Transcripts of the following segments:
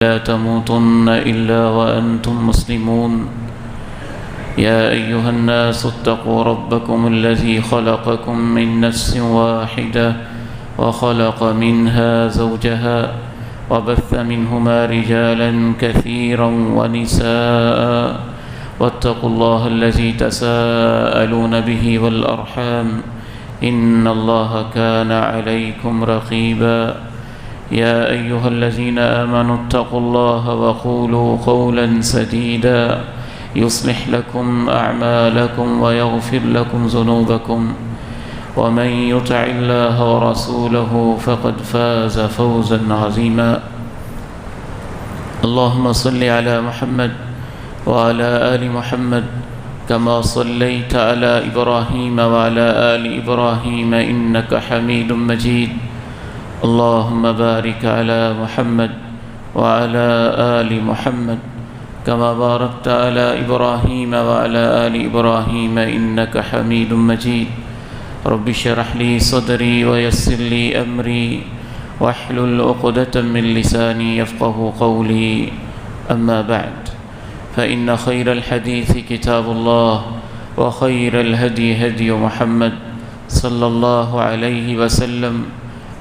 لا تموتن إلا وأنتم مسلمون يا أيها الناس اتقوا ربكم الذي خلقكم من نفس واحدة وخلق منها زوجها وبث منهما رجالا كثيرا ونساء واتقوا الله الذي تساءلون به والأرحام إن الله كان عليكم رقيبا يا أيها الذين آمنوا اتقوا الله وقولوا قولا سديدا يصلح لكم أعمالكم ويغفر لكم ذنوبكم ومن يطع الله ورسوله فقد فاز فوزا عظيما اللهم صل على محمد وعلى آل محمد كما صليت على إبراهيم وعلى آل إبراهيم إنك حميد مجيد اللهم بارك على محمد وعلى آل محمد كما باركت على إبراهيم وعلى آل إبراهيم إنك حميد مجيد رب اشرح لي صدري ويسر لي أمري واحلل عقدة من لساني يفقه قولي أما بعد فإن خير الحديث كتاب الله وخير الهدي هدي محمد صلى الله عليه وسلم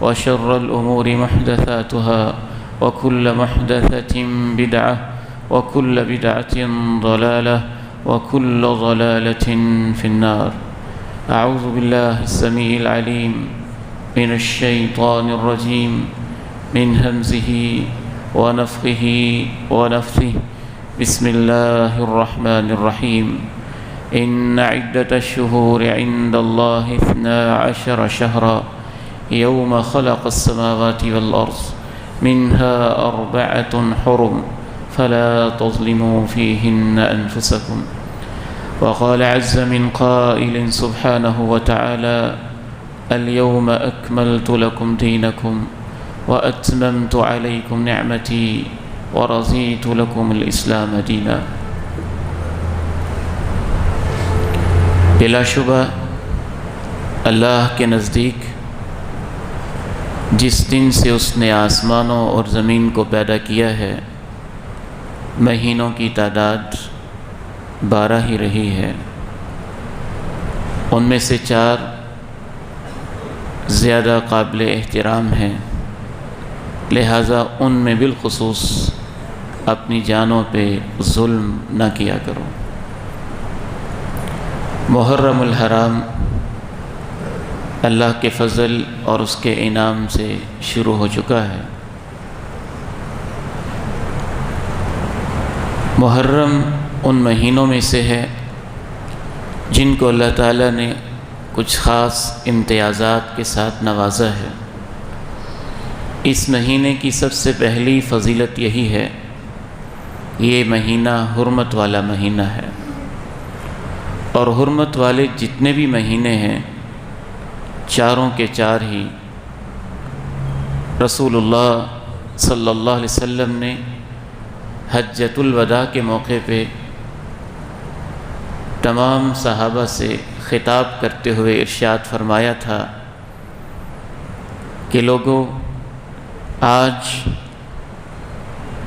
وشر الأمور محدثاتها وكل محدثة بدعة وكل بدعة ضلالة وكل ضلالة في النار أعوذ بالله السميع العليم من الشيطان الرجيم من همزه ونفخه ونفثه بسم الله الرحمن الرحيم إن عدة الشهور عند الله 12 شهرا يوم خلق السماوات والأرض منها 4 حرم فلا تظلموا فيهن أنفسكم وقال عز من قائل سبحانه وتعالى اليوم أكملت لكم دينكم وأتممت عليكم نعمتي ورضيت لكم الإسلام دينا بلا شبہ اللہ کے نزدیک جس دن سے اس نے آسمانوں اور زمین کو پیدا کیا ہے مہینوں کی تعداد 12 ہی رہی ہے، ان میں سے 4 زیادہ قابل احترام ہیں، لہٰذا ان میں بالخصوص اپنی جانوں پہ ظلم نہ کیا کرو۔ محرم الحرام اللہ کے فضل اور اس کے انعام سے شروع ہو چکا ہے۔ محرم ان مہینوں میں سے ہے جن کو اللہ تعالیٰ نے کچھ خاص امتیازات کے ساتھ نوازا ہے۔ اس مہینے کی سب سے پہلی فضیلت یہی ہے، یہ مہینہ حرمت والا مہینہ ہے، اور حرمت والے جتنے بھی مہینے ہیں چاروں کے چار ہی رسول اللہ صلی اللہ علیہ وسلم نے حجۃ الوداع کے موقع پہ تمام صحابہ سے خطاب کرتے ہوئے ارشاد فرمایا تھا کہ لوگوں، آج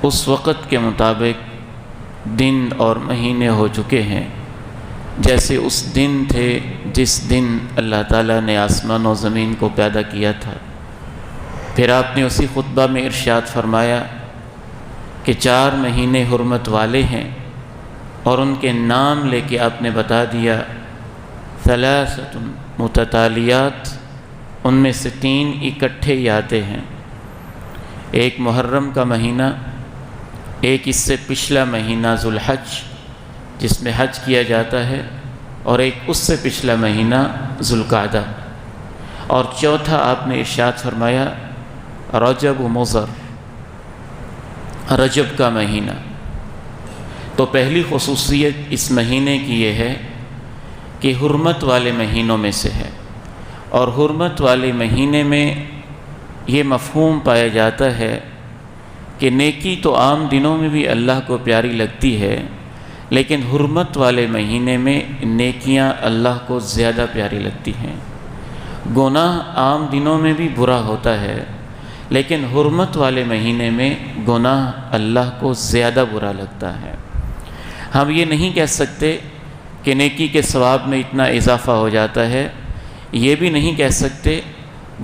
اس وقت کے مطابق دن اور مہینے ہو چکے ہیں جیسے اس دن تھے جس دن اللہ تعالیٰ نے آسمان و زمین کو پیدا کیا تھا۔ پھر آپ نے اسی خطبہ میں ارشاد فرمایا کہ 4 مہینے حرمت والے ہیں، اور ان کے نام لے کے آپ نے بتا دیا 3 متتالیات، ان میں سے 3 اکٹھے ہی آتے ہیں۔ ایک محرم کا مہینہ، ایک اس سے پچھلا مہینہ ذوالحج جس میں حج کیا جاتا ہے، اور ایک اس سے پچھلا مہینہ ذوالقعدہ، اور چوتھا آپ نے ارشاد فرمایا رجب و مضر، رجب کا مہینہ۔ تو پہلی خصوصیت اس مہینے کی یہ ہے کہ حرمت والے مہینوں میں سے ہے، اور حرمت والے مہینے میں یہ مفہوم پایا جاتا ہے کہ نیکی تو عام دنوں میں بھی اللہ کو پیاری لگتی ہے، لیکن حرمت والے مہینے میں نیکیاں اللہ کو زیادہ پیاری لگتی ہیں۔ گناہ عام دنوں میں بھی برا ہوتا ہے، لیکن حرمت والے مہینے میں گناہ اللہ کو زیادہ برا لگتا ہے۔ ہم یہ نہیں کہہ سکتے کہ نیکی کے ثواب میں اتنا اضافہ ہو جاتا ہے، یہ بھی نہیں کہہ سکتے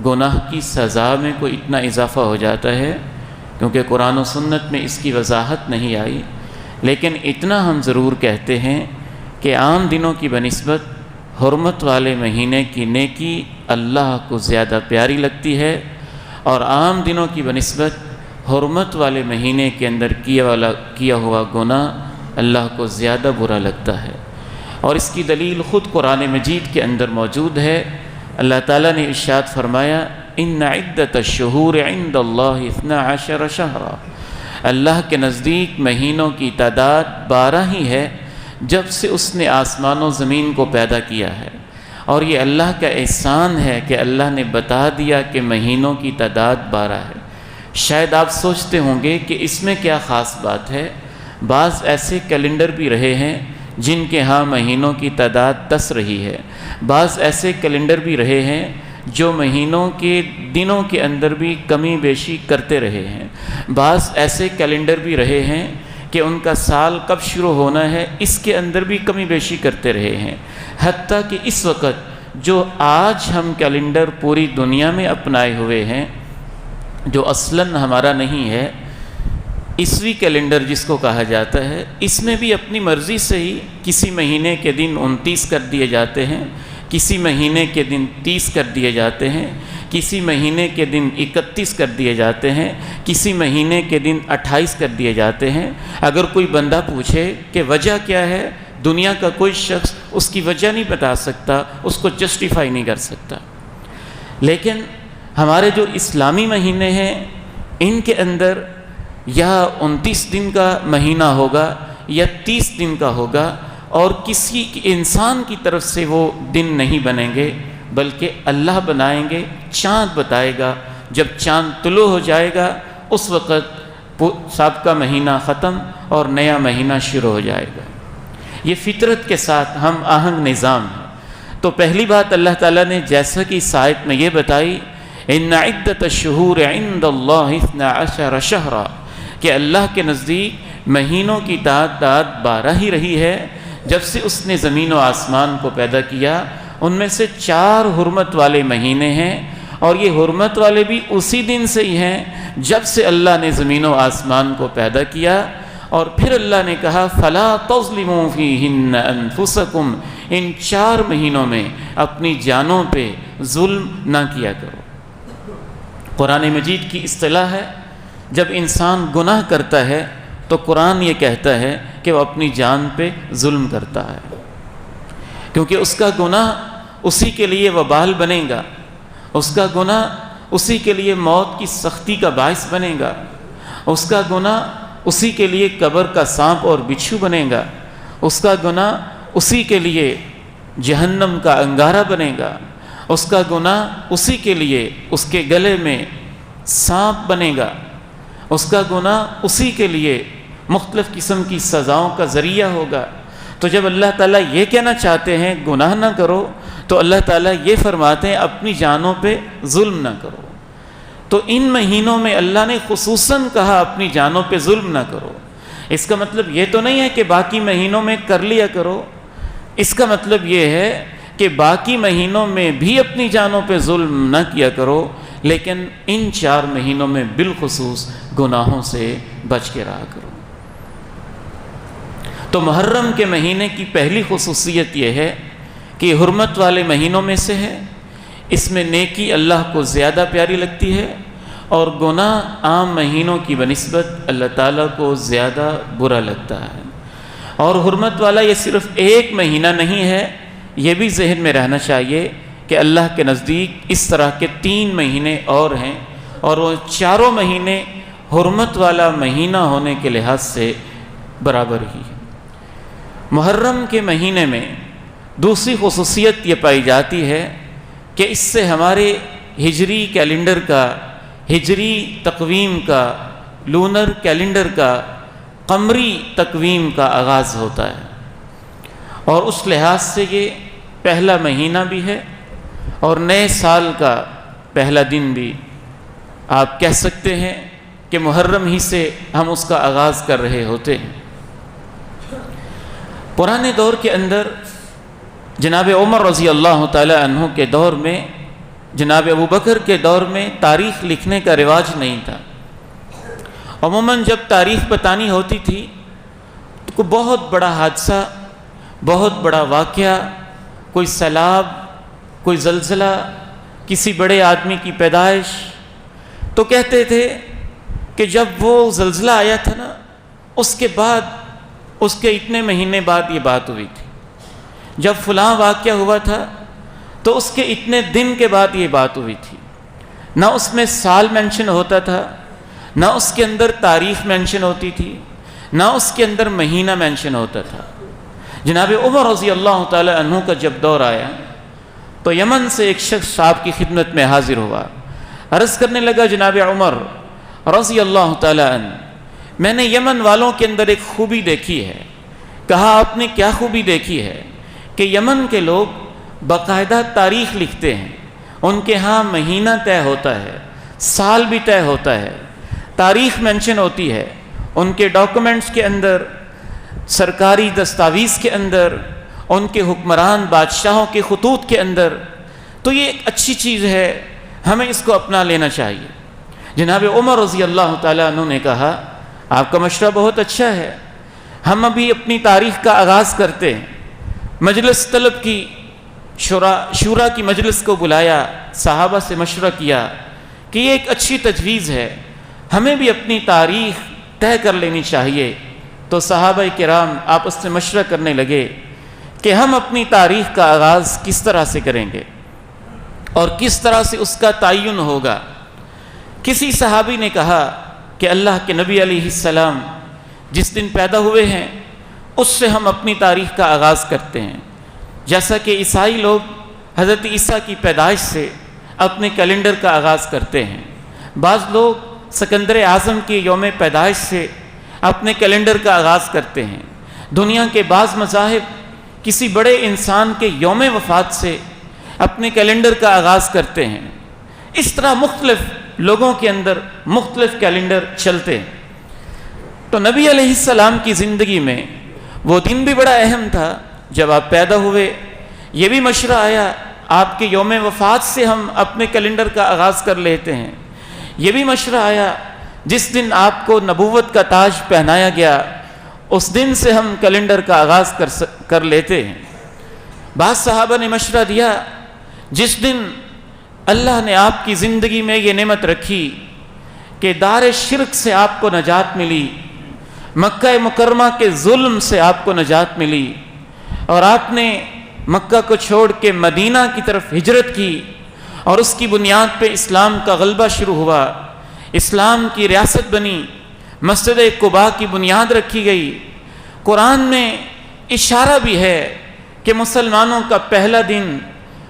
گناہ کی سزا میں کوئی اتنا اضافہ ہو جاتا ہے، کیونکہ قرآن و سنت میں اس کی وضاحت نہیں آئی، لیکن اتنا ہم ضرور کہتے ہیں کہ عام دنوں کی بنسبت حرمت والے مہینے کی نیکی اللہ کو زیادہ پیاری لگتی ہے، اور عام دنوں کی بنسبت حرمت والے مہینے کے اندر کیا ہوا گناہ اللہ کو زیادہ برا لگتا ہے۔ اور اس کی دلیل خود قرآن مجید کے اندر موجود ہے۔ اللہ تعالیٰ نے ارشاد فرمایا ان عدت الشہور عند اللہ 12 شہرا، اللہ کے نزدیک مہینوں کی تعداد 12 ہی ہے جب سے اس نے آسمان و زمین کو پیدا کیا ہے، اور یہ اللہ کا احسان ہے کہ اللہ نے بتا دیا کہ مہینوں کی تعداد 12 ہے۔ شاید آپ سوچتے ہوں گے کہ اس میں کیا خاص بات ہے۔ بعض ایسے کیلنڈر بھی رہے ہیں جن کے ہاں مہینوں کی تعداد 10 رہی ہے، بعض ایسے کیلنڈر بھی رہے ہیں جو مہینوں کے دنوں کے اندر بھی کمی بیشی کرتے رہے ہیں، بعض ایسے کیلنڈر بھی رہے ہیں کہ ان کا سال کب شروع ہونا ہے اس کے اندر بھی کمی بیشی کرتے رہے ہیں، حتیٰ کہ اس وقت جو آج ہم کیلنڈر پوری دنیا میں اپنائے ہوئے ہیں، جو اصلاً ہمارا نہیں ہے، عیسوی کیلنڈر جس کو کہا جاتا ہے، اس میں بھی اپنی مرضی سے ہی کسی مہینے کے دن 29 کر دیے جاتے ہیں، کسی مہینے کے دن 30 کر دیے جاتے ہیں، کسی مہینے کے دن 31 کر دیے جاتے ہیں، کسی مہینے کے دن 28 کر دیے جاتے ہیں۔ اگر کوئی بندہ پوچھے کہ وجہ کیا ہے، دنیا کا کوئی شخص اس کی وجہ نہیں بتا سکتا، اس کو جسٹیفائی نہیں کر سکتا۔ لیکن ہمارے جو اسلامی مہینے ہیں ان کے اندر یا 29 دن کا مہینہ ہوگا یا 30 دن کا ہوگا، اور کسی انسان کی طرف سے وہ دن نہیں بنیں گے، بلکہ اللہ بنائیں گے۔ چاند بتائے گا، جب چاند طلوع ہو جائے گا اس وقت سابقہ مہینہ ختم اور نیا مہینہ شروع ہو جائے گا۔ یہ فطرت کے ساتھ ہم آہنگ نظام ہے۔ تو پہلی بات اللہ تعالیٰ نے جیسا کہ اس آیت میں یہ بتائی ان عدت الشہور عند اللہ 12 شہرا، کہ اللہ کے نزدیک مہینوں کی تعداد 12 ہی رہی ہے جب سے اس نے زمین و آسمان کو پیدا کیا۔ ان میں سے 4 حرمت والے مہینے ہیں، اور یہ حرمت والے بھی اسی دن سے ہی ہیں جب سے اللہ نے زمین و آسمان کو پیدا کیا۔ اور پھر اللہ نے کہا فلا تظلموا فیہن انفسکم، ان 4 مہینوں میں اپنی جانوں پہ ظلم نہ کیا کرو۔ قرآن مجید کی اصطلاح ہے جب انسان گناہ کرتا ہے تو قرآن یہ کہتا ہے کہ وہ اپنی جان پہ ظلم کرتا ہے، کیونکہ اس کا گناہ اسی کے لیے وبال بنے گا، اس کا گناہ اسی کے لیے موت کی سختی کا باعث بنے گا، اس کا گناہ اسی کے لیے قبر کا سانپ اور بچھو بنے گا، اس کا گناہ اسی کے لیے جہنم کا انگارہ بنے گا، اس کا گناہ اسی کے لیے اس کے گلے میں سانپ بنے گا، اس کا گناہ اسی کے لیے مختلف قسم کی سزاؤں کا ذریعہ ہوگا۔ تو جب اللہ تعالیٰ یہ کہنا چاہتے ہیں گناہ نہ کرو، تو اللہ تعالیٰ یہ فرماتے ہیں اپنی جانوں پہ ظلم نہ کرو۔ تو ان مہینوں میں اللہ نے خصوصاً کہا اپنی جانوں پہ ظلم نہ کرو۔ اس کا مطلب یہ تو نہیں ہے کہ باقی مہینوں میں کر لیا کرو، اس کا مطلب یہ ہے کہ باقی مہینوں میں بھی اپنی جانوں پہ ظلم نہ کیا کرو، لیکن ان 4 مہینوں میں بالخصوص گناہوں سے بچ کے رہا کرو۔ تو محرم کے مہینے کی پہلی خصوصیت یہ ہے کہ حرمت والے مہینوں میں سے ہے، اس میں نیکی اللہ کو زیادہ پیاری لگتی ہے، اور گناہ عام مہینوں کی بنسبت اللہ تعالیٰ کو زیادہ برا لگتا ہے۔ اور حرمت والا یہ صرف ایک مہینہ نہیں ہے، یہ بھی ذہن میں رہنا چاہیے کہ اللہ کے نزدیک اس طرح کے 3 مہینے اور ہیں، اور وہ 4 مہینے حرمت والا مہینہ ہونے کے لحاظ سے برابر ہی ہے۔ محرم کے مہینے میں دوسری خصوصیت یہ پائی جاتی ہے کہ اس سے ہمارے ہجری کیلنڈر کا، ہجری تقویم کا، لونر کیلنڈر کا، قمری تقویم کا آغاز ہوتا ہے، اور اس لحاظ سے یہ پہلا مہینہ بھی ہے اور نئے سال کا پہلا دن بھی۔ آپ کہہ سکتے ہیں کہ محرم ہی سے ہم اس کا آغاز کر رہے ہوتے ہیں۔ پرانے دور کے اندر جناب عمر رضی اللہ تعالی عنہ کے دور میں، جناب ابو بکر کے دور میں تاریخ لکھنے کا رواج نہیں تھا۔ عموماً جب تاریخ بتانی ہوتی تھی تو کوئی بہت بڑا حادثہ، بہت بڑا واقعہ، کوئی سیلاب، کوئی زلزلہ، کسی بڑے آدمی کی پیدائش، تو کہتے تھے کہ جب وہ زلزلہ آیا تھا نا، اس کے بعد، اس کے اتنے مہینے بعد یہ بات ہوئی تھی۔ جب فلاں واقعہ ہوا تھا تو اس کے اتنے دن کے بعد یہ بات ہوئی تھی۔ نہ اس میں سال مینشن ہوتا تھا، نہ اس کے اندر تاریخ مینشن ہوتی تھی، نہ اس کے اندر مہینہ مینشن ہوتا تھا۔ جناب عمر رضی اللہ تعالی عنہ کا جب دور آیا تو یمن سے ایک شخص آپ کی خدمت میں حاضر ہوا، عرض کرنے لگا، جناب عمر رضی اللہ تعالی عنہ، میں نے یمن والوں کے اندر ایک خوبی دیکھی ہے۔ کہا، آپ نے کیا خوبی دیکھی ہے؟ کہ یمن کے لوگ باقاعدہ تاریخ لکھتے ہیں، ان کے ہاں مہینہ طے ہوتا ہے، سال بھی طے ہوتا ہے، تاریخ مینشن ہوتی ہے ان کے ڈاکومنٹس کے اندر، سرکاری دستاویز کے اندر، ان کے حکمران بادشاہوں کے خطوط کے اندر۔ تو یہ ایک اچھی چیز ہے، ہمیں اس کو اپنا لینا چاہیے۔ جناب عمر رضی اللہ تعالیٰ عنہ نے کہا، آپ کا مشورہ بہت اچھا ہے، ہم ابھی اپنی تاریخ کا آغاز کرتے ہیں۔ مجلس طلب کی، شورا کی مجلس کو بلایا، صحابہ سے مشورہ کیا کہ یہ ایک اچھی تجویز ہے، ہمیں بھی اپنی تاریخ طے کر لینی چاہیے۔ تو صحابہ کرام آپس میں مشورہ کرنے لگے کہ ہم اپنی تاریخ کا آغاز کس طرح سے کریں گے اور کس طرح سے اس کا تعین ہوگا۔ کسی صحابی نے کہا کہ اللہ کے نبی علیہ السلام جس دن پیدا ہوئے ہیں اس سے ہم اپنی تاریخ کا آغاز کرتے ہیں، جیسا کہ عیسائی لوگ حضرت عیسیٰ کی پیدائش سے اپنے کیلنڈر کا آغاز کرتے ہیں، بعض لوگ سکندر اعظم کی یوم پیدائش سے اپنے کیلنڈر کا آغاز کرتے ہیں، دنیا کے بعض مذاہب کسی بڑے انسان کے یوم وفات سے اپنے کیلنڈر کا آغاز کرتے ہیں۔ اس طرح مختلف لوگوں کے اندر مختلف کیلنڈر چلتے ہیں۔ تو نبی علیہ السلام کی زندگی میں وہ دن بھی بڑا اہم تھا جب آپ پیدا ہوئے، یہ بھی مشورہ آیا آپ کے یوم وفات سے ہم اپنے کیلنڈر کا آغاز کر لیتے ہیں، یہ بھی مشورہ آیا جس دن آپ کو نبوت کا تاج پہنایا گیا اس دن سے ہم کیلنڈر کا آغاز کر لیتے ہیں۔ بعض صحابہ نے مشورہ دیا جس دن اللہ نے آپ کی زندگی میں یہ نعمت رکھی کہ دار شرک سے آپ کو نجات ملی، مکہ مکرمہ کے ظلم سے آپ کو نجات ملی، اور آپ نے مکہ کو چھوڑ کے مدینہ کی طرف ہجرت کی اور اس کی بنیاد پہ اسلام کا غلبہ شروع ہوا، اسلام کی ریاست بنی، مسجد قباء کی بنیاد رکھی گئی۔ قرآن میں اشارہ بھی ہے کہ مسلمانوں کا پہلا دن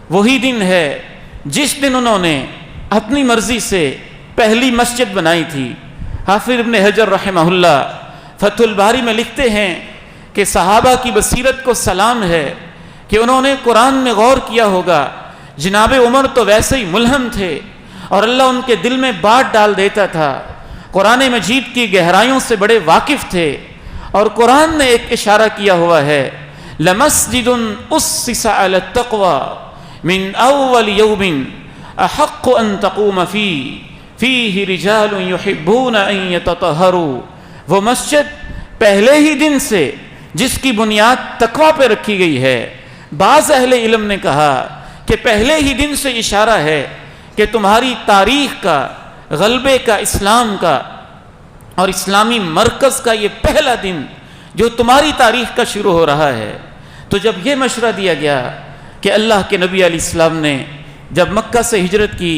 وہی دن ہے جس دن انہوں نے اپنی مرضی سے پہلی مسجد بنائی تھی۔ حافظ ابن حجر رحمہ اللہ فتح الباری میں لکھتے ہیں کہ صحابہ کی بصیرت کو سلام ہے کہ انہوں نے قرآن میں غور کیا ہوگا۔ جناب عمر تو ویسے ہی ملہم تھے اور اللہ ان کے دل میں بات ڈال دیتا تھا، قرآن مجید کی گہرائیوں سے بڑے واقف تھے، اور قرآن نے ایک اشارہ کیا ہوا ہے، لَمَسْجِدٌ أُسِّسَ عَلَى التَّقْوَى مِنْ أَوَّلِ يَوْمٍ أَحَقُّ أَن تَقُومَ فِيهِ رِجَالٌ يُحِبُّونَ أَن يَتَطَهَّرُوا۔ وہ مسجد پہلے ہی دن سے جس کی بنیاد تقوی پہ رکھی گئی ہے۔ بعض اہل علم نے کہا کہ پہلے ہی دن سے اشارہ ہے کہ تمہاری تاریخ کا، غلبے کا، اسلام کا اور اسلامی مرکز کا یہ پہلا دن جو تمہاری تاریخ کا شروع ہو رہا ہے۔ تو جب یہ مشورہ دیا گیا کہ اللہ کے نبی علیہ السلام نے جب مکہ سے ہجرت کی،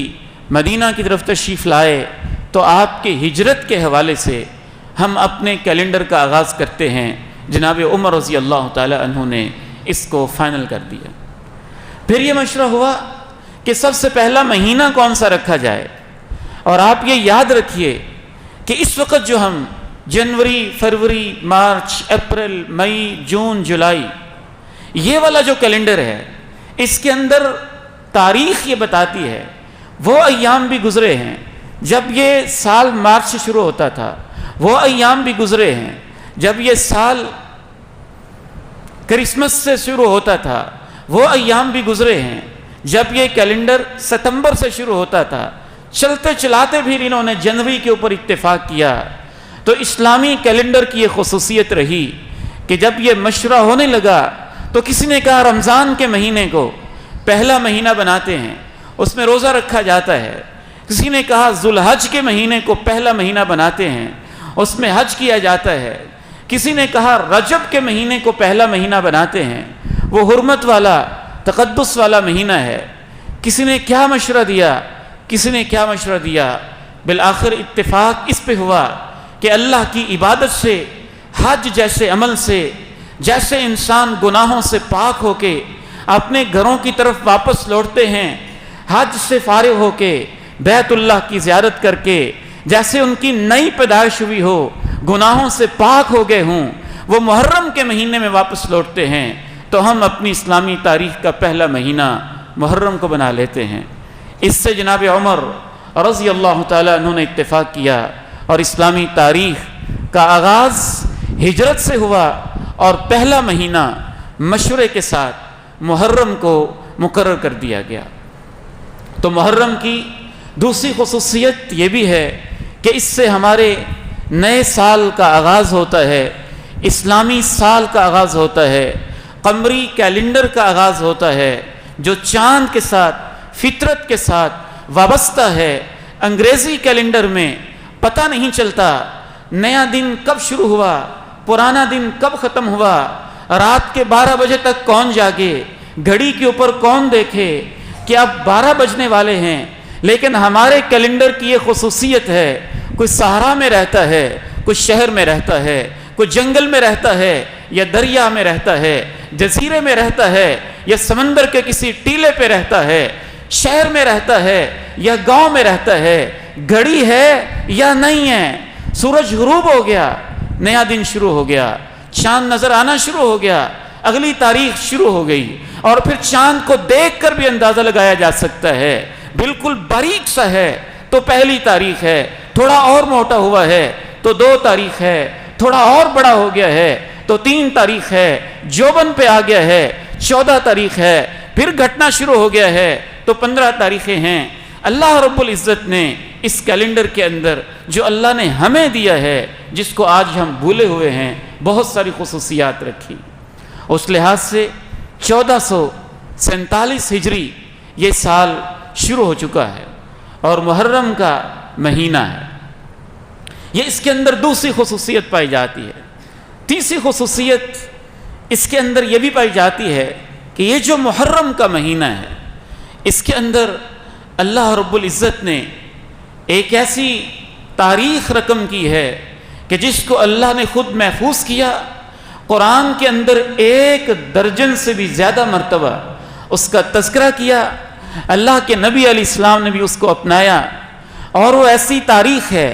مدینہ کی طرف تشریف لائے، تو آپ کے ہجرت کے حوالے سے ہم اپنے کیلنڈر کا آغاز کرتے ہیں۔ جناب عمر رضی اللہ تعالی عنہ نے اس کو فائنل کر دیا۔ پھر یہ مشورہ ہوا کہ سب سے پہلا مہینہ کون سا رکھا جائے، اور آپ یہ یاد رکھیے کہ اس وقت جو ہم جنوری، فروری، مارچ، اپریل، مئی، جون، جولائی، یہ والا جو کیلنڈر ہے اس کے اندر تاریخ یہ بتاتی ہے وہ ایام بھی گزرے ہیں جب یہ سال مارچ سے شروع ہوتا تھا وہ ایام بھی گزرے ہیں، جب یہ سال کرسمس سے شروع ہوتا تھا وہ ایام بھی گزرے ہیں، جب یہ کیلنڈر ستمبر سے شروع ہوتا تھا، چلتے چلاتے بھی انہوں نے جنوری کے اوپر اتفاق کیا۔ تو اسلامی کیلنڈر کی یہ خصوصیت رہی کہ جب یہ مشورہ ہونے لگا تو کسی نے کہا رمضان کے مہینے کو پہلا مہینہ بناتے ہیں، اس میں روزہ رکھا جاتا ہے۔ کسی نے کہا ذوالحج کے مہینے کو پہلا مہینہ بناتے ہیں، اس میں حج کیا جاتا ہے۔ کسی نے کہا رجب کے مہینے کو پہلا مہینہ بناتے ہیں، وہ حرمت والا تقدس والا مہینہ ہے۔ کسی نے کیا مشورہ دیا، کسی نے کیا مشورہ دیا، بالآخر اتفاق اس پہ ہوا کہ اللہ کی عبادت سے، حج جیسے عمل سے، جیسے انسان گناہوں سے پاک ہو کے اپنے گھروں کی طرف واپس لوٹتے ہیں، حج سے فارغ ہو کے بیت اللہ کی زیارت کر کے جیسے ان کی نئی پیدائش ہوئی ہو، گناہوں سے پاک ہو گئے ہوں، وہ محرم کے مہینے میں واپس لوٹتے ہیں، تو ہم اپنی اسلامی تاریخ کا پہلا مہینہ محرم کو بنا لیتے ہیں۔ اس سے جناب عمر رضی اللہ تعالیٰ عنہ نے اتفاق کیا اور اسلامی تاریخ کا آغاز ہجرت سے ہوا اور پہلا مہینہ مشورے کے ساتھ محرم کو مقرر کر دیا گیا۔ تو محرم کی دوسری خصوصیت یہ بھی ہے کہ اس سے ہمارے نئے سال کا آغاز ہوتا ہے، اسلامی سال کا آغاز ہوتا ہے، قمری کیلنڈر کا آغاز ہوتا ہے جو چاند کے ساتھ، فطرت کے ساتھ وابستہ ہے۔ انگریزی کیلنڈر میں پتہ نہیں چلتا نیا دن کب شروع ہوا، پرانا دن کب ختم ہوا، رات کے 12 بجے تک کون جاگے، گھڑی کے اوپر کون دیکھے کہ اب 12 بجنے والے ہیں۔ لیکن ہمارے کیلنڈر کی یہ خصوصیت ہے، کوئی صحرا میں رہتا ہے، کوئی شہر میں رہتا ہے، کوئی جنگل میں رہتا ہے یا دریا میں رہتا ہے، جزیرے میں رہتا ہے یا سمندر کے کسی ٹیلے پہ رہتا ہے، شہر میں رہتا ہے یا گاؤں میں رہتا ہے، گھڑی ہے یا نہیں ہے، سورج غروب ہو گیا، نیا دن شروع ہو گیا، چاند نظر آنا شروع ہو گیا، اگلی تاریخ شروع ہو گئی۔ اور پھر چاند کو دیکھ کر بھی اندازہ لگایا جا سکتا ہے، بالکل باریک سا ہے تو پہلی تاریخ ہے، تھوڑا اور موٹا ہوا ہے تو 2 تاریخ ہے، تھوڑا اور بڑا ہو گیا ہے تو 3 تاریخ ہے، جوبن پہ آ گیا ہے 14 تاریخ ہے، پھر گھٹنا شروع ہو گیا ہے تو 15 تاریخیں ہیں۔ اللہ رب العزت نے اس کیلنڈر کے اندر جو اللہ نے ہمیں دیا ہے، جس کو آج ہم بھولے ہوئے ہیں، بہت ساری خصوصیات رکھی۔ اس لحاظ سے 1447 ہجری یہ سال شروع ہو چکا ہے اور محرم کا مہینہ ہے۔ یہ اس کے اندر دوسری خصوصیت پائی جاتی ہے۔ تیسری خصوصیت اس کے اندر یہ بھی پائی جاتی ہے کہ یہ جو محرم کا مہینہ ہے، اس کے اندر اللہ رب العزت نے ایک ایسی تاریخ رقم کی ہے کہ جس کو اللہ نے خود محفوظ کیا۔ قرآن کے اندر 1 درجن سے بھی زیادہ مرتبہ اس کا تذکرہ کیا، اللہ کے نبی علیہ السلام نے بھی اس کو اپنایا، اور وہ ایسی تاریخ ہے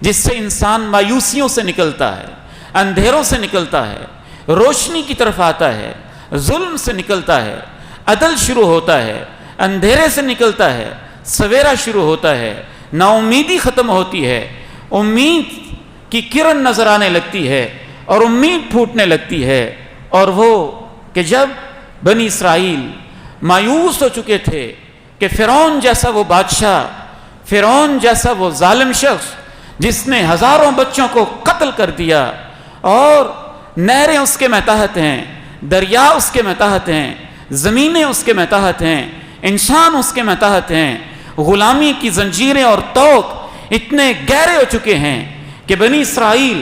جس سے انسان مایوسیوں سے نکلتا ہے، اندھیروں سے نکلتا ہے، روشنی کی طرف آتا ہے، ظلم سے نکلتا ہے، عدل شروع ہوتا ہے، اندھیرے سے نکلتا ہے، سویرا شروع ہوتا ہے، نا امیدی ختم ہوتی ہے، امید کی کرن نظر آنے لگتی ہے اور امید پھوٹنے لگتی ہے۔ اور وہ کہ جب بنی اسرائیل مایوس ہو چکے تھے کہ فرعون جیسا وہ بادشاہ، فرعون جیسا وہ ظالم شخص جس نے ہزاروں بچوں کو قتل کر دیا، اور نہریں اس کے ماتحت ہیں، دریا اس کے ماتحت ہیں، زمینیں اس کے ماتحت ہیں، انسان اس کے ماتحت ہیں، غلامی کی زنجیریں اور طوق اتنے گہرے ہو چکے ہیں کہ بنی اسرائیل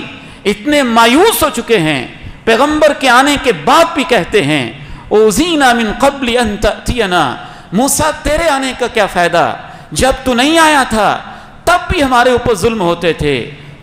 اتنے مایوس ہو چکے ہیں، پیغمبر کے آنے کے بعد بھی کہتے ہیں اوذینا من قبل ان تأتینا، موسیٰ تیرے آنے کا کیا فائدہ، جب تو نہیں آیا تھا تب بھی ہمارے اوپر ظلم ہوتے تھے،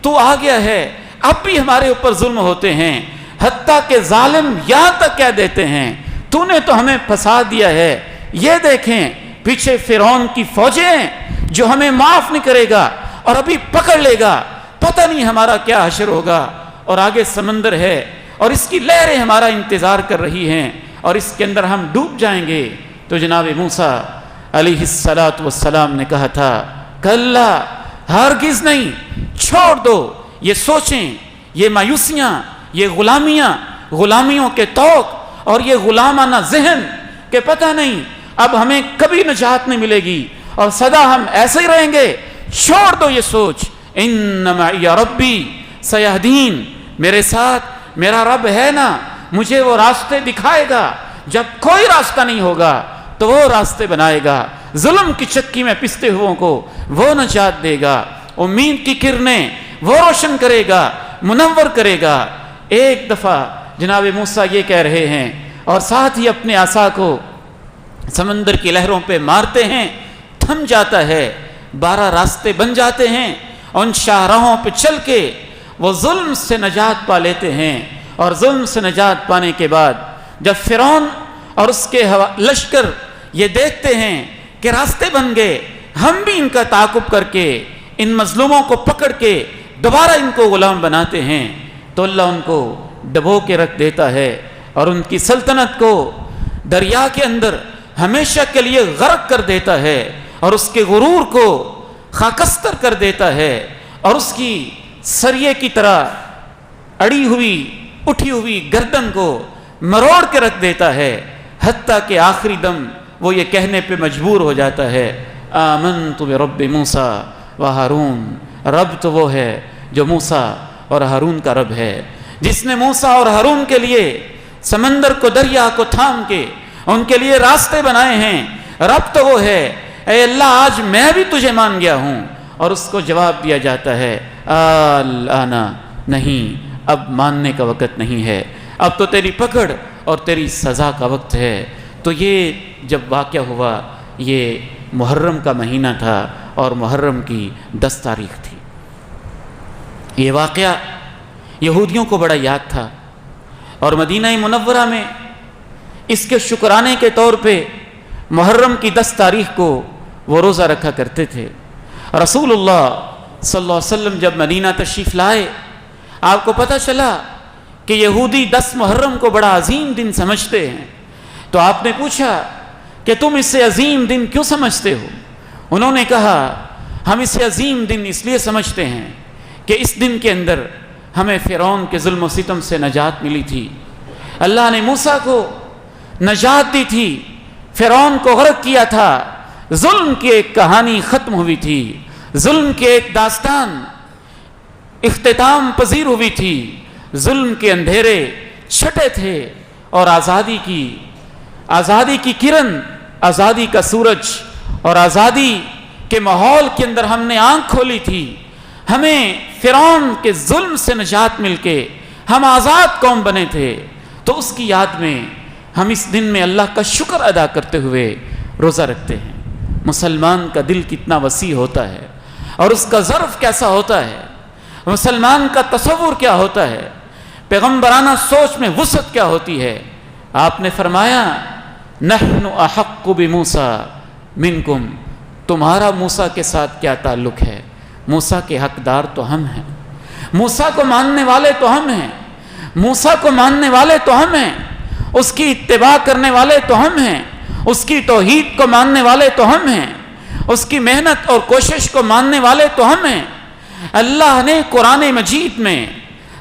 تو آ گیا ہے اب بھی ہمارے اوپر ظلم ہوتے ہیں، حتیٰ کہ ظالم یہاں تک کہہ دیتے ہیں تو نے تو ہمیں پھنسا دیا ہے، یہ دیکھیں پیچھے فرعون کی فوجیں جو ہمیں معاف نہیں کرے گا اور ابھی پکڑ لے گا، پتہ نہیں ہمارا کیا حشر ہوگا، اور آگے سمندر ہے اور اس کی لہریں ہمارا انتظار کر رہی ہیں اور اس کے اندر ہم ڈوب جائیں گے۔ تو جناب موسیٰ علیہ السلام نے کہا تھا کلا ہرگز نہیں. چھوڑ دو یہ سوچیں، یہ مایوسیاں، یہ غلامیاں، غلامیوں کے توق اور یہ غلامانہ ذہن کہ پتہ نہیں اب ہمیں کبھی نجات نہیں ملے گی اور سدا ہم ایسے ہی رہیں گے. چھوڑ دو یہ سوچ. ان معی ربی سیہدین، میرے ساتھ میرا رب ہے نا، مجھے وہ راستے دکھائے گا. جب کوئی راستہ نہیں ہوگا تو وہ راستے بنائے گا. ظلم کی چکی میں پستے ہوئوں کو وہ نجات دے گا. امید کی کرنیں وہ روشن کرے گا، منور کرے گا. ایک دفعہ جناب موسیٰ یہ کہہ رہے ہیں اور ساتھ ہی اپنے عصا کو سمندر کی لہروں پہ مارتے ہیں، تھم جاتا ہے. 12 راستے بن جاتے ہیں. ان شاہراہوں پہ چل کے وہ ظلم سے نجات پا لیتے ہیں. اور ظلم سے نجات پانے کے بعد جب فرعون اور اس کے لشکر یہ دیکھتے ہیں کہ راستے بن گئے، ہم بھی ان کا تعاقب کر کے ان مظلوموں کو پکڑ کے دوبارہ ان کو غلام بناتے ہیں، تو اللہ ان کو ڈبو کے رکھ دیتا ہے اور ان کی سلطنت کو دریا کے اندر ہمیشہ کے لیے غرق کر دیتا ہے اور اس کے غرور کو خاکستر کر دیتا ہے اور اس کی سریے کی طرح اڑی ہوئی اٹھی ہوئی گردن کو مروڑ کے رکھ دیتا ہے، حتیٰ کہ آخری دم وہ یہ کہنے پہ مجبور ہو جاتا ہے آمنت برب موسیٰ و ہارون. رب تو وہ ہے جو موسیٰ اور ہارون کا رب ہے، جس نے موسیٰ اور ہارون کے لیے سمندر کو، دریا کو تھام کے ان کے لیے راستے بنائے ہیں. رب تو وہ ہے. اے اللہ آج میں بھی تجھے مان گیا ہوں. اور اس کو جواب دیا جاتا ہے آنا، نہیں اب ماننے کا وقت نہیں ہے، اب تو تیری پکڑ اور تیری سزا کا وقت ہے. تو یہ جب واقعہ ہوا، یہ محرم کا مہینہ تھا اور محرم کی 10 تاریخ تھی. یہ واقعہ یہودیوں کو بڑا یاد تھا اور مدینہ منورہ میں اس کے شکرانے کے طور پہ محرم کی 10 تاریخ کو وہ روزہ رکھا کرتے تھے. رسول اللہ صلی اللہ علیہ وسلم جب مدینہ تشریف لائے، آپ کو پتہ چلا کہ یہودی 10 محرم کو بڑا عظیم دن سمجھتے ہیں. تو آپ نے پوچھا کہ تم اسے عظیم دن کیوں سمجھتے ہو؟ انہوں نے کہا ہم اسے عظیم دن اس لیے سمجھتے ہیں کہ اس دن کے اندر ہمیں فرعون کے ظلم و ستم سے نجات ملی تھی. اللہ نے موسیٰ کو نجات دی تھی، فرعون کو غرق کیا تھا. ظلم کی ایک کہانی ختم ہوئی تھی، ظلم کی ایک داستان اختتام پذیر ہوئی تھی. ظلم کے اندھیرے چھٹے تھے اور آزادی کی کرن، آزادی کا سورج اور آزادی کے ماحول کے اندر ہم نے آنکھ کھولی تھی. ہمیں فرعون کے ظلم سے نجات مل کے ہم آزاد قوم بنے تھے. تو اس کی یاد میں ہم اس دن میں اللہ کا شکر ادا کرتے ہوئے روزہ رکھتے ہیں. مسلمان کا دل کتنا وسیع ہوتا ہے اور اس کا ظرف کیسا ہوتا ہے، مسلمان کا تصور کیا ہوتا ہے، پیغمبرانہ سوچ میں وسعت کیا ہوتی ہے. آپ نے فرمایا نحن احق بموسیٰ منکم، تمہارا موسیٰ کے ساتھ کیا تعلق ہے؟ موسیٰ کے حقدار تو ہم ہیں، موسیٰ کو ماننے والے تو ہم ہیں، موسیٰ کو ماننے والے تو ہم ہیں، اس کی اتباع کرنے والے تو ہم ہیں، اس کی توحید کو ماننے والے تو ہم ہیں، اس کی محنت اور کوشش کو ماننے والے تو ہم ہیں. اللہ نے قرآن مجید میں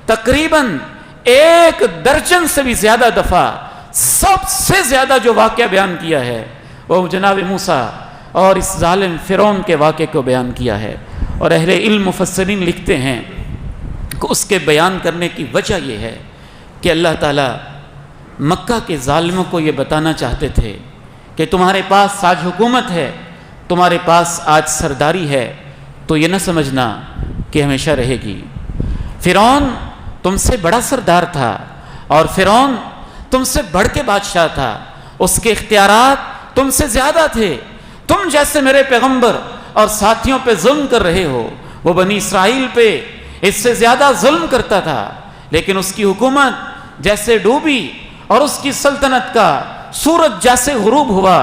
تقریباً 1 درجن سے بھی زیادہ دفعہ سب سے زیادہ جو واقعہ بیان کیا ہے وہ جناب موسیٰ اور اس ظالم فرعون کے واقعے کو بیان کیا ہے. اور اہل علم مفسرین لکھتے ہیں کہ اس کے بیان کرنے کی وجہ یہ ہے کہ اللہ تعالیٰ مکہ کے ظالموں کو یہ بتانا چاہتے تھے کہ تمہارے پاس آج حکومت ہے، تمہارے پاس آج سرداری ہے، تو یہ نہ سمجھنا کہ ہمیشہ رہے گی. فرعون تم سے بڑا سردار تھا اور فرعون تم سے بڑھ کے بادشاہ تھا، اس کے اختیارات تم سے زیادہ تھے. تم جیسے میرے پیغمبر اور ساتھیوں پہ ظلم کر رہے ہو، وہ بنی اسرائیل پہ اس سے زیادہ ظلم کرتا تھا، لیکن اس کی حکومت جیسے ڈوبی اور اس کی سلطنت کا سورج جیسے غروب ہوا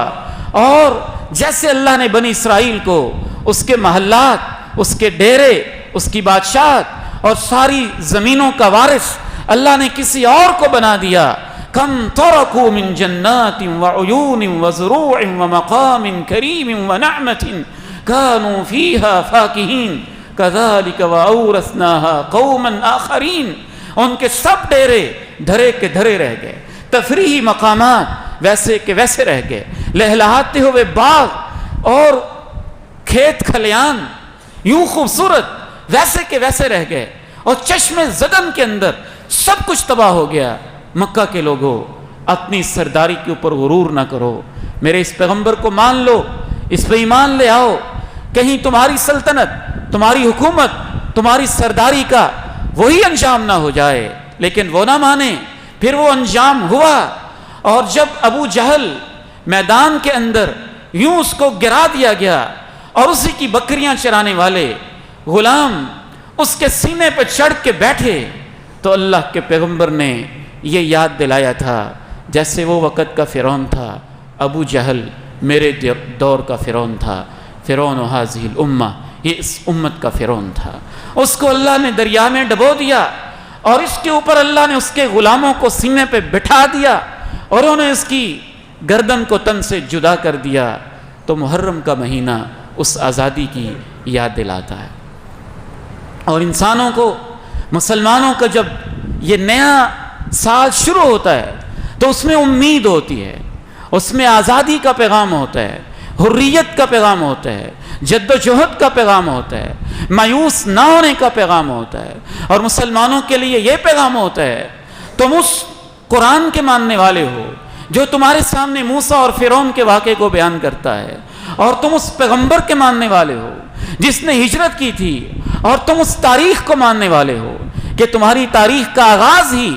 اور جیسے اللہ نے بنی اسرائیل کو اس کے محلات، اس کے ڈیرے، اس کی بادشاہت اور ساری زمینوں کا وارث اللہ نے کسی اور کو بنا دیا. کم ترکوا من جنات وعیون وزروع ومقام کریم ونعمت كانوا فيها فاكهين. کذالک وَأَوْرَثْنَاهَا قَوْمًا آخَرِينَ، ان کے سب ڈیرے دھرے کے دھرے رہ گئے، تفریحی مقامات ویسے کے ویسے رہ گئے، لہلہاتے ہوئے باغ اور کھیت کھلیان یوں خوبصورت ویسے کے ویسے رہ گئے، اور چشم زدن کے اندر سب کچھ تباہ ہو گیا۔ مکہ کے لوگوں، اپنی سرداری کے اوپر غرور نہ کرو، میرے اس پیغمبر کو مان لو، اس پہ ایمان لے آؤ، کہیں تمہاری سلطنت، تمہاری حکومت، تمہاری سرداری کا وہی انجام نہ ہو جائے۔ لیکن وہ نہ مانے، پھر وہ انجام ہوا، اور جب ابو جہل میدان کے اندر یوں اس کو گرا دیا گیا اور اسی کی بکریاں چرانے والے غلام اس کے سینے پہ چڑھ کے بیٹھے، تو اللہ کے پیغمبر نے یہ یاد دلایا تھا جیسے وہ وقت کا فرعون تھا، ابو جہل میرے دور کا فرعون تھا، فرعون هذه الامہ، یہ اس امت کا فرعون تھا۔ اس کو اللہ نے دریا میں ڈبو دیا، اور اس کے اوپر اللہ نے اس کے غلاموں کو سینے پہ بٹھا دیا، اور انہوں نے اس کی گردن کو تن سے جدا کر دیا۔ تو محرم کا مہینہ اس آزادی کی یاد دلاتا ہے، اور انسانوں کو، مسلمانوں کا جب یہ نیا سال شروع ہوتا ہے تو اس میں امید ہوتی ہے، اس میں آزادی کا پیغام ہوتا ہے، حریت کا پیغام ہوتا ہے، جد و جہد کا پیغام ہوتا ہے، مایوس نہ ہونے کا پیغام ہوتا ہے، اور مسلمانوں کے لیے یہ پیغام ہوتا ہے تم اس قرآن کے ماننے والے ہو جو تمہارے سامنے موسیٰ اور فرعون کے واقعے کو بیان کرتا ہے، اور تم اس پیغمبر کے ماننے والے ہو جس نے ہجرت کی تھی، اور تم اس تاریخ کو ماننے والے ہو کہ تمہاری تاریخ کا آغاز ہی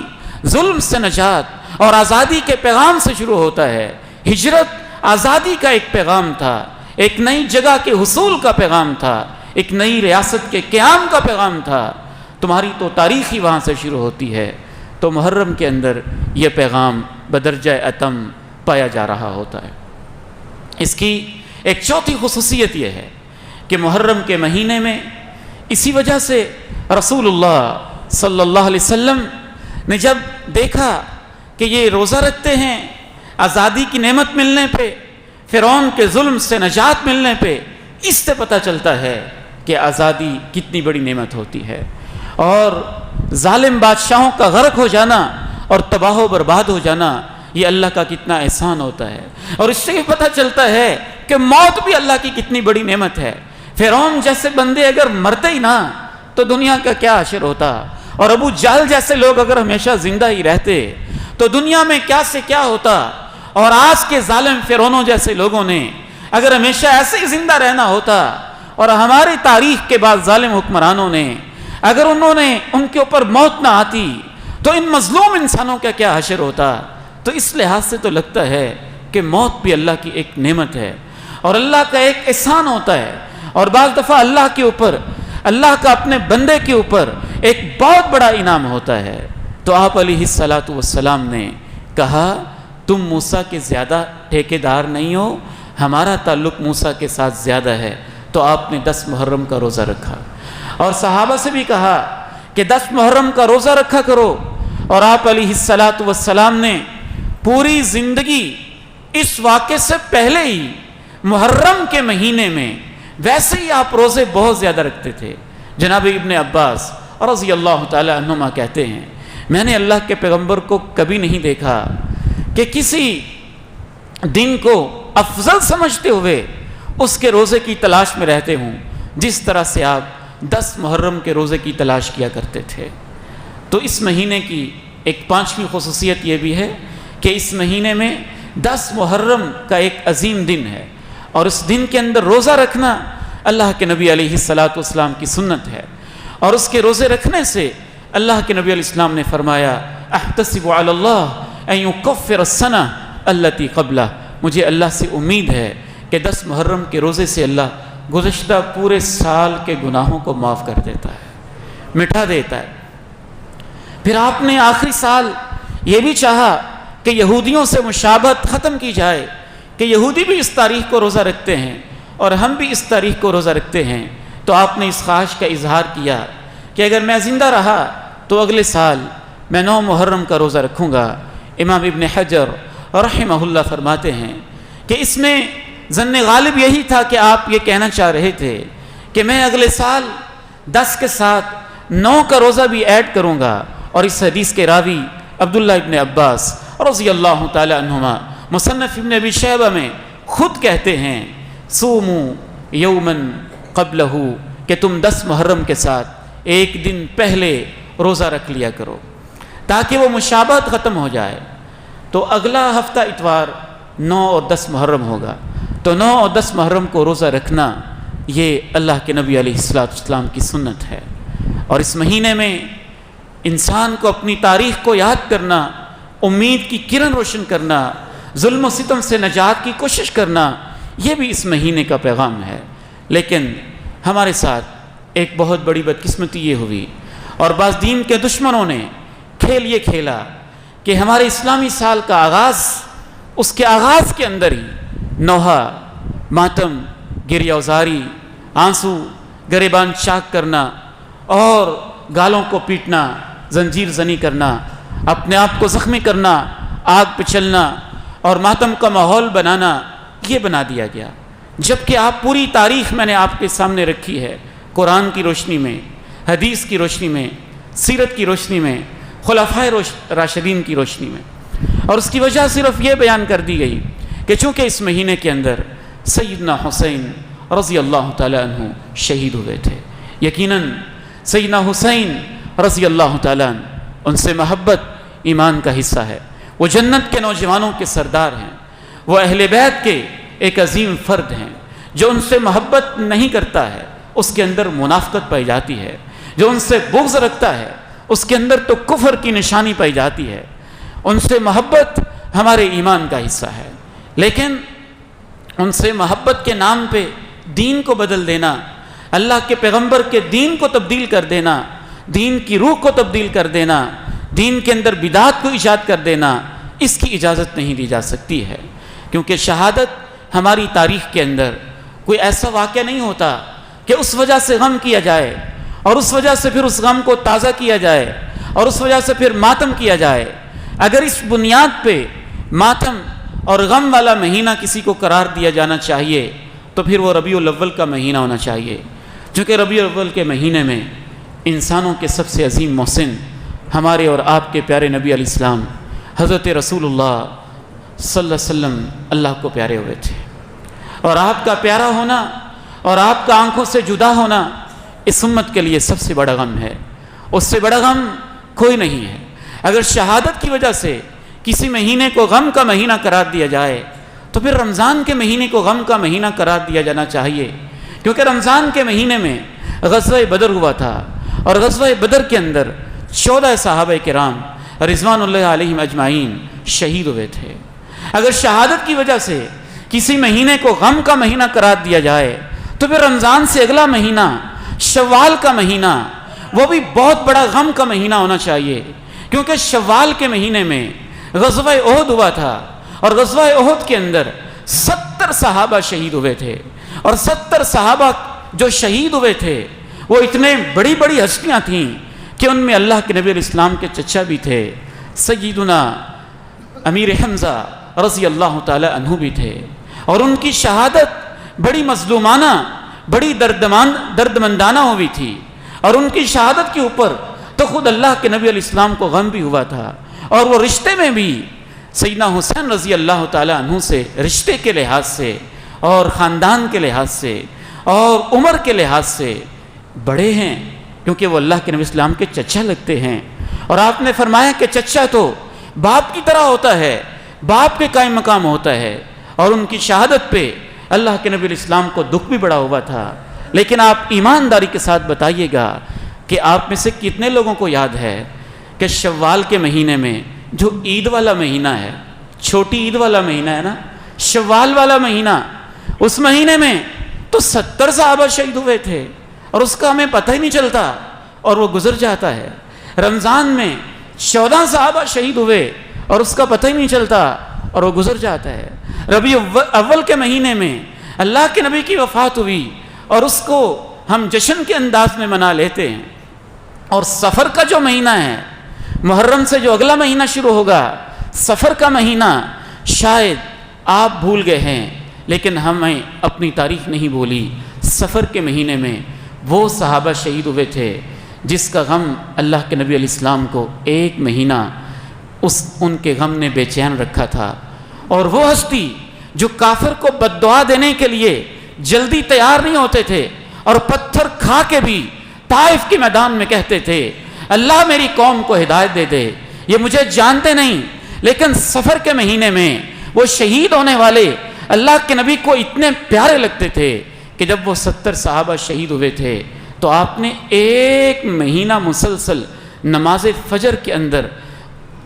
ظلم سے نجات اور آزادی کے پیغام سے شروع ہوتا ہے۔ ہجرت آزادی کا ایک پیغام تھا، ایک نئی جگہ کے حصول کا پیغام تھا، ایک نئی ریاست کے قیام کا پیغام تھا۔ تمہاری تو تاریخ ہی وہاں سے شروع ہوتی ہے۔ تو محرم کے اندر یہ پیغام بدرجہ اتم پایا جا رہا ہوتا ہے۔ اس کی ایک چوتھی خصوصیت یہ ہے کہ محرم کے مہینے میں اسی وجہ سے رسول اللہ صلی اللہ علیہ وسلم نے جب دیکھا کہ یہ روزہ رکھتے ہیں آزادی کی نعمت ملنے پہ، فرعون کے ظلم سے نجات ملنے پہ، اس سے پتہ چلتا ہے کہ آزادی کتنی بڑی نعمت ہوتی ہے، اور ظالم بادشاہوں کا غرق ہو جانا اور تباہ و برباد ہو جانا یہ اللہ کا کتنا احسان ہوتا ہے۔ اور اس سے بھی پتہ چلتا ہے کہ موت بھی اللہ کی کتنی بڑی نعمت ہے۔ فرعون جیسے بندے اگر مرتے ہی نہ تو دنیا کا کیا حشر ہوتا، اور ابو جہل جیسے لوگ اگر ہمیشہ زندہ ہی رہتے تو دنیا میں کیا سے کیا ہوتا، اور آج کے ظالم فرعونوں جیسے لوگوں نے اگر ہمیشہ ایسے ہی زندہ رہنا ہوتا، اور ہماری تاریخ کے بعد ظالم حکمرانوں نے اگر انہوں نے ان کے اوپر موت نہ آتی تو ان مظلوم انسانوں کا کیا حشر ہوتا۔ تو اس لحاظ سے تو لگتا ہے کہ موت بھی اللہ کی ایک نعمت ہے اور اللہ کا ایک احسان ہوتا ہے، اور بعض دفعہ اللہ کے اوپر، اللہ کا اپنے بندے کے اوپر ایک بہت بڑا انعام ہوتا ہے۔ تو آپ علیہ الصلاۃ والسلام نے کہا تم موسیٰ کے زیادہ ٹھیکیدار نہیں ہو، ہمارا تعلق موسیٰ کے ساتھ زیادہ ہے۔ تو آپ نے 10 محرم کا روزہ رکھا، اور صحابہ سے بھی کہا کہ 10 محرم کا روزہ رکھا کرو، اور آپ علیہ الصلاۃ والسلام نے پوری زندگی اس واقعے سے پہلے ہی محرم کے مہینے میں ویسے ہی آپ روزے بہت زیادہ رکھتے تھے۔ جناب ابن عباس رضی اللہ تعالی عنہما کہتے ہیں میں نے اللہ کے پیغمبر کو کبھی نہیں دیکھا کہ کسی دن کو افضل سمجھتے ہوئے اس کے روزے کی تلاش میں رہتے ہوں جس طرح سے آپ 10 محرم کے روزے کی تلاش کیا کرتے تھے۔ تو اس مہینے کی ایک 5ویں خصوصیت یہ بھی ہے کہ اس مہینے میں 10 محرم کا ایک عظیم دن ہے، اور اس دن کے اندر روزہ رکھنا اللہ کے نبی علیہ الصلاۃ والسلام کی سنت ہے، اور اس کے روزے رکھنے سے اللہ کے نبی علیہ السلام نے فرمایا احتسب علی اللہ ان یکفر السنہ التی قبلہ، مجھے اللہ سے امید ہے کہ 10 محرم کے روزے سے اللہ گزشتہ پورے سال کے گناہوں کو معاف کر دیتا ہے، مٹا دیتا ہے۔ پھر آپ نے آخری سال یہ بھی چاہا کہ یہودیوں سے مشابہت ختم کی جائے کہ یہودی بھی اس تاریخ کو روزہ رکھتے ہیں اور ہم بھی اس تاریخ کو روزہ رکھتے ہیں۔ تو آپ نے اس خواہش کا اظہار کیا کہ اگر میں زندہ رہا تو اگلے سال میں 9 محرم کا روزہ رکھوں گا۔ امام ابن حجر رحمہ اللہ فرماتے ہیں کہ اس میں ظن غالب یہی تھا کہ آپ یہ کہنا چاہ رہے تھے کہ میں اگلے سال 10 کے ساتھ 9 کا روزہ بھی ایڈ کروں گا. اور اس حدیث کے راوی عبداللہ ابن عباس رضی اللہ تعالی عنہما مصنف ابن ابی شیبہ میں خود کہتے ہیں صوموا یومن قبلہ، کہ تم 10 محرم کے ساتھ ایک دن پہلے روزہ رکھ لیا کرو تاکہ وہ مشابہت ختم ہو جائے. تو اگلا ہفتہ اتوار 9 اور 10 محرم ہوگا، تو 9 اور 10 محرم کو روزہ رکھنا یہ اللہ کے نبی علیہ السلام کی سنت ہے. اور اس مہینے میں انسان کو اپنی تاریخ کو یاد کرنا، امید کی کرن روشن کرنا، ظلم و ستم سے نجات کی کوشش کرنا، یہ بھی اس مہینے کا پیغام ہے. لیکن ہمارے ساتھ ایک بہت بڑی بدقسمتی یہ ہوئی، اور بعض دین کے دشمنوں نے کھیل یہ کھیلا کہ ہمارے اسلامی سال کا آغاز، اس کے آغاز کے اندر ہی نوحہ، ماتم، گریہ وزاری، آنسو گریبان چاک کرنا اور گالوں کو پیٹنا، زنجیر زنی کرنا، اپنے آپ کو زخمی کرنا، آگ پہ چلنا اور ماتم کا ماحول بنانا، یہ بنا دیا گیا. جبکہ آپ پوری تاریخ میں نے آپ کے سامنے رکھی ہے، قرآن کی روشنی میں، حدیث کی روشنی میں، سیرت کی روشنی میں، خلفائے راشدین کی روشنی میں. اور اس کی وجہ صرف یہ بیان کر دی گئی کہ چونکہ اس مہینے کے اندر سیدنا حسین رضی اللہ تعالی عنہ شہید ہوئے تھے. یقیناً سیدنا حسین رضی اللہ تعالی عنہ، ان سے محبت ایمان کا حصہ ہے. وہ جنت کے نوجوانوں کے سردار ہیں، وہ اہل بیت کے ایک عظیم فرد ہیں. جو ان سے محبت نہیں کرتا ہے اس کے اندر منافقت پائی جاتی ہے، جو ان سے بغض رکھتا ہے اس کے اندر تو کفر کی نشانی پائی جاتی ہے. ان سے محبت ہمارے ایمان کا حصہ ہے، لیکن ان سے محبت کے نام پہ دین کو بدل دینا، اللہ کے پیغمبر کے دین کو تبدیل کر دینا، دین کی روح کو تبدیل کر دینا، دین کے اندر بدعات کو ایجاد کر دینا، اس کی اجازت نہیں دی جا سکتی ہے. کیونکہ شہادت ہماری تاریخ کے اندر کوئی ایسا واقعہ نہیں ہوتا کہ اس وجہ سے غم کیا جائے اور اس وجہ سے پھر اس غم کو تازہ کیا جائے اور اس وجہ سے پھر ماتم کیا جائے. اگر اس بنیاد پہ ماتم اور غم والا مہینہ کسی کو قرار دیا جانا چاہیے تو پھر وہ ربیع الاول کا مہینہ ہونا چاہیے. چونکہ ربیع الاول کے مہینے میں انسانوں کے سب سے عظیم محسن ہمارے اور آپ کے پیارے نبی علیہ السلام حضرت رسول اللہ صلی اللہ علیہ وسلم اللہ کو پیارے ہوئے تھے. اور آپ کا پیارا ہونا اور آپ کا آنکھوں سے جدا ہونا اس امت کے لیے سب سے بڑا غم ہے. اس سے بڑا غم کوئی نہیں ہے. اگر شہادت کی وجہ سے کسی مہینے کو غم کا مہینہ قرار دیا جائے تو پھر رمضان کے مہینے کو غم کا مہینہ قرار دیا جانا چاہیے. کیونکہ رمضان کے مہینے میں غزوہ بدر ہوا تھا اور غزوہ بدر کے اندر 14 صحابہ کرام رضوان اللہ علیہم اجمعین شہید ہوئے تھے. اگر شہادت کی وجہ سے کسی مہینے کو غم کا مہینہ قرار دیا جائے تو پھر رمضان سے اگلا مہینہ شوال کا مہینہ وہ بھی بہت بڑا غم کا مہینہ ہونا چاہیے. کیونکہ شوال کے مہینے میں غزوہ احد ہوا تھا اور غزوہ احد کے اندر 70 صحابہ شہید ہوئے تھے. اور 70 صحابہ جو شہید ہوئے تھے وہ اتنے بڑی بڑی ہستیاں تھیں کہ ان میں اللہ کے نبی علیہ السلام کے چچا بھی تھے، سیدنا امیر حمزہ رضی اللہ تعالی عنہ بھی تھے. اور ان کی شہادت بڑی مظلومانہ، بڑی دردمندانہ ہوئی تھی. اور ان کی شہادت کے اوپر تو خود اللہ کے نبی علیہ السلام کو غم بھی ہوا تھا. اور وہ رشتے میں بھی سیدنا حسین رضی اللہ تعالی عنہ سے رشتے کے لحاظ سے اور خاندان کے لحاظ سے اور عمر کے لحاظ سے بڑے ہیں، کیونکہ وہ اللہ کے نبی اسلام کے چچا لگتے ہیں. اور آپ نے فرمایا کہ چچا تو باپ کی طرح ہوتا ہے، باپ کے قائم مقام ہوتا ہے. اور ان کی شہادت پہ اللہ کے نبی علیہ السلام کو دکھ بھی بڑا ہوا تھا. لیکن آپ ایمانداری کے ساتھ بتائیے گا کہ آپ میں سے کتنے لوگوں کو یاد ہے کہ شوال کے مہینے میں جو عید والا مہینہ ہے، چھوٹی عید والا مہینہ ہے نا، شوال والا مہینہ، اس مہینے میں تو 70 صحابہ شہید ہوئے تھے اور اس کا ہمیں پتہ ہی نہیں چلتا اور وہ گزر جاتا ہے. رمضان میں 14 صحابہ شہید ہوئے اور اس کا پتہ ہی نہیں چلتا اور وہ گزر جاتا ہے. ربیع اول کے مہینے میں اللہ کے نبی کی وفات ہوئی اور اس کو ہم جشن کے انداز میں منا لیتے ہیں. اور سفر کا جو مہینہ ہے، محرم سے جو اگلا مہینہ شروع ہوگا، سفر کا مہینہ، شاید آپ بھول گئے ہیں لیکن ہمیں اپنی تاریخ نہیں بھولی. سفر کے مہینے میں وہ صحابہ شہید ہوئے تھے جس کا غم اللہ کے نبی علیہ السلام کو 1 مہینہ ان کے غم نے بے چین رکھا تھا، اور وہ ہستی جو کافر کو بد دعا دینے کے لیے جلدی تیار نہیں ہوتے تھے اور پتھر کھا کے بھی طائف کے میدان میں کہتے تھے اللہ میری قوم کو ہدایت دے دے، یہ مجھے جانتے نہیں، لیکن سفر کے مہینے میں وہ شہید ہونے والے اللہ کے نبی کو اتنے پیارے لگتے تھے کہ جب وہ 70 صحابہ شہید ہوئے تھے تو آپ نے 1 مہینہ مسلسل نماز فجر کے اندر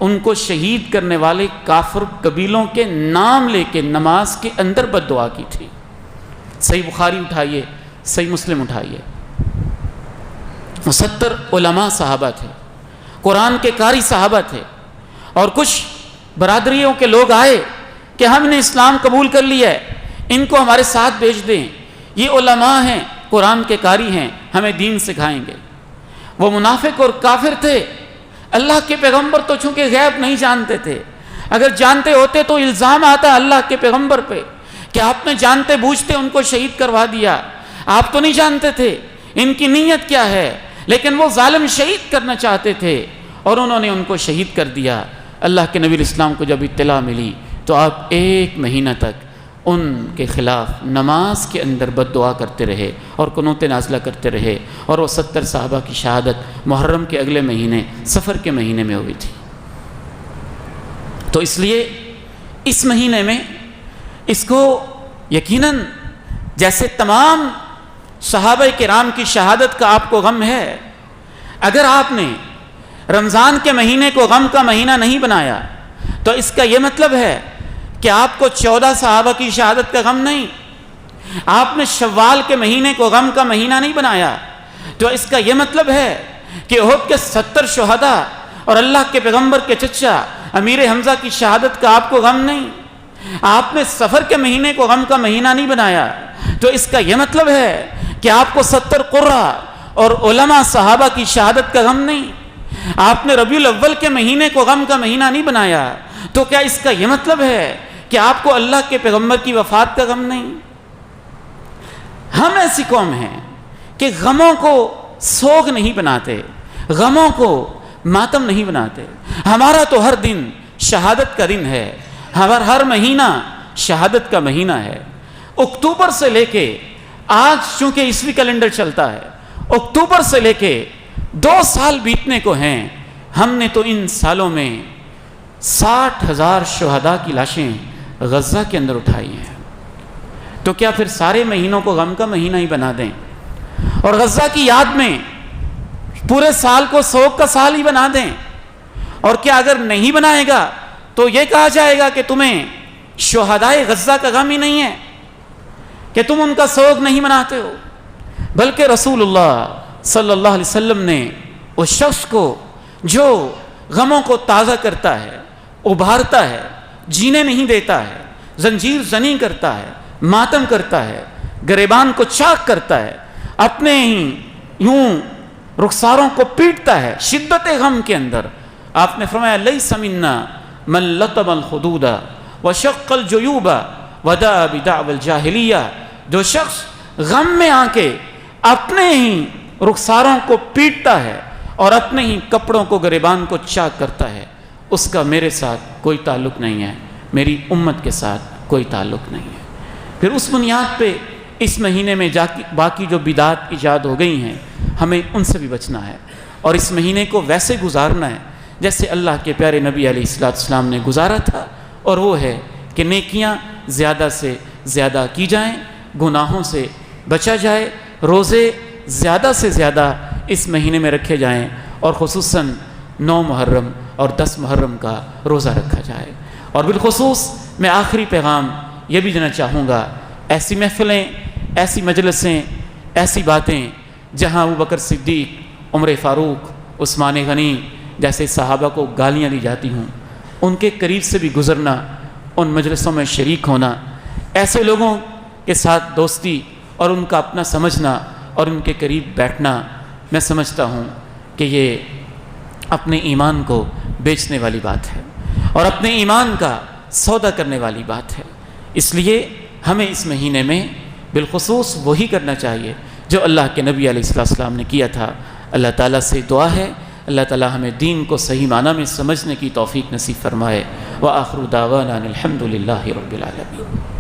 ان کو شہید کرنے والے کافر قبیلوں کے نام لے کے نماز کے اندر بد دعا کی تھی۔ صحیح بخاری اٹھائیے، صحیح مسلم اٹھائیے۔ 70 علماء صحابہ تھے، قرآن کے قاری صحابہ تھے، اور کچھ برادریوں کے لوگ آئے کہ ہم نے اسلام قبول کر لیا ہے، ان کو ہمارے ساتھ بھیج دیں، یہ علماء ہیں، قرآن کے قاری ہیں، ہمیں دین سکھائیں گے۔ وہ منافق اور کافر تھے، اللہ کے پیغمبر تو چونکہ غیب نہیں جانتے تھے، اگر جانتے ہوتے تو الزام آتا اللہ کے پیغمبر پہ کہ آپ نے جانتے بوجھتے ان کو شہید کروا دیا، آپ تو نہیں جانتے تھے ان کی نیت کیا ہے، لیکن وہ ظالم شہید کرنا چاہتے تھے اور انہوں نے ان کو شہید کر دیا۔ اللہ کے نبی علیہ السلام کو جب اطلاع ملی تو آپ 1 مہینہ تک ان کے خلاف نماز کے اندر بد دعا کرتے رہے اور قنوت نازلہ کرتے رہے، اور وہ 70 صحابہ کی شہادت محرم کے اگلے مہینے سفر کے مہینے میں ہوئی تھی۔ تو اس لیے اس مہینے میں اس کو یقیناً جیسے تمام صحابہ کرام کی شہادت کا آپ کو غم ہے، اگر آپ نے رمضان کے مہینے کو غم کا مہینہ نہیں بنایا تو اس کا یہ مطلب ہے کہ آپ کو 14 صحابہ کی شہادت کا غم نہیں، آپ نے شوال کے مہینے کو غم کا مہینہ نہیں بنایا تو اس کا یہ مطلب ہے کہ احد کے 70 شہداء اور اللہ کے پیغمبر کے چچا امیر حمزہ کی شہادت کا آپ کو غم نہیں، آپ نے سفر کے مہینے کو غم کا مہینہ نہیں بنایا تو اس کا یہ مطلب ہے کہ آپ کو 70 قرہ اور علماء صحابہ کی شہادت کا غم نہیں، آپ نے ربیع الاول کے مہینے کو غم کا مہینہ نہیں بنایا تو کیا اس کا یہ مطلب ہے کہ آپ کو اللہ کے پیغمبر کی وفات کا غم نہیں؟ ہم ایسی قوم ہیں کہ غموں کو سوگ نہیں بناتے، غموں کو ماتم نہیں بناتے۔ ہمارا تو ہر دن شہادت کا دن ہے، ہر مہینہ شہادت کا مہینہ ہے۔ اکتوبر سے لے کے آج چونکہ عیسوی کیلنڈر چلتا ہے، اکتوبر سے لے کے 2 سال بیتنے کو ہیں، ہم نے تو ان سالوں میں 60,000 شہداء کی لاشیں غزہ کے اندر اٹھائی ہیں، تو کیا پھر سارے مہینوں کو غم کا مہینہ ہی بنا دیں اور غزہ کی یاد میں پورے سال کو سوگ کا سال ہی بنا دیں؟ اور کیا اگر نہیں بنائے گا تو یہ کہا جائے گا کہ تمہیں شہدائے غزہ کا غم ہی نہیں ہے، کہ تم ان کا سوگ نہیں مناتے ہو؟ بلکہ رسول اللہ صلی اللہ علیہ وسلم نے اس شخص کو جو غموں کو تازہ کرتا ہے، ابھارتا ہے، جینے نہیں دیتا ہے، زنجیر زنی کرتا ہے، ماتم کرتا ہے، گریبان کو چاک کرتا ہے، اپنے ہی یوں رخساروں کو پیٹتا ہے شدت غم کے اندر، آپ نے فرمایا لیس منا من لطم الخدود وشق الجیوب ودعا بدعوى الجاہلیہ، جو شخص غم میں آ کے اپنے ہی رخساروں کو پیٹتا ہے اور اپنے ہی کپڑوں کو گریبان کو چاک کرتا ہے، اس کا میرے ساتھ کوئی تعلق نہیں ہے، میری امت کے ساتھ کوئی تعلق نہیں ہے۔ پھر اس بنیاد پہ اس مہینے میں باقی جو بدعات ایجاد ہو گئی ہیں ہمیں ان سے بھی بچنا ہے، اور اس مہینے کو ویسے گزارنا ہے جیسے اللہ کے پیارے نبی علیہ السلام نے گزارا تھا، اور وہ ہے کہ نیکیاں زیادہ سے زیادہ کی جائیں، گناہوں سے بچا جائے، روزے زیادہ سے زیادہ اس مہینے میں رکھے جائیں، اور خصوصاً 9 محرم اور 10 محرم کا روزہ رکھا جائے۔ اور بالخصوص میں آخری پیغام یہ بھی دینا چاہوں گا، ایسی محفلیں، ایسی مجلسیں، ایسی باتیں جہاں ابوبکر صدیق، عمر فاروق، عثمان غنی جیسے صحابہ کو گالیاں دی جاتی ہوں، ان کے قریب سے بھی گزرنا، ان مجلسوں میں شریک ہونا، ایسے لوگوں کے ساتھ دوستی اور ان کا اپنا سمجھنا اور ان کے قریب بیٹھنا، میں سمجھتا ہوں کہ یہ اپنے ایمان کو بیچنے والی بات ہے اور اپنے ایمان کا سودا کرنے والی بات ہے۔ اس لیے ہمیں اس مہینے میں بالخصوص وہی کرنا چاہیے جو اللہ کے نبی علیہ السلام نے کیا تھا۔ اللہ تعالیٰ سے دعا ہے اللہ تعالیٰ ہمیں دین کو صحیح معنی میں سمجھنے کی توفیق نصیب فرمائے۔ وآخر دعوانا الحمد للہ رب العالمین۔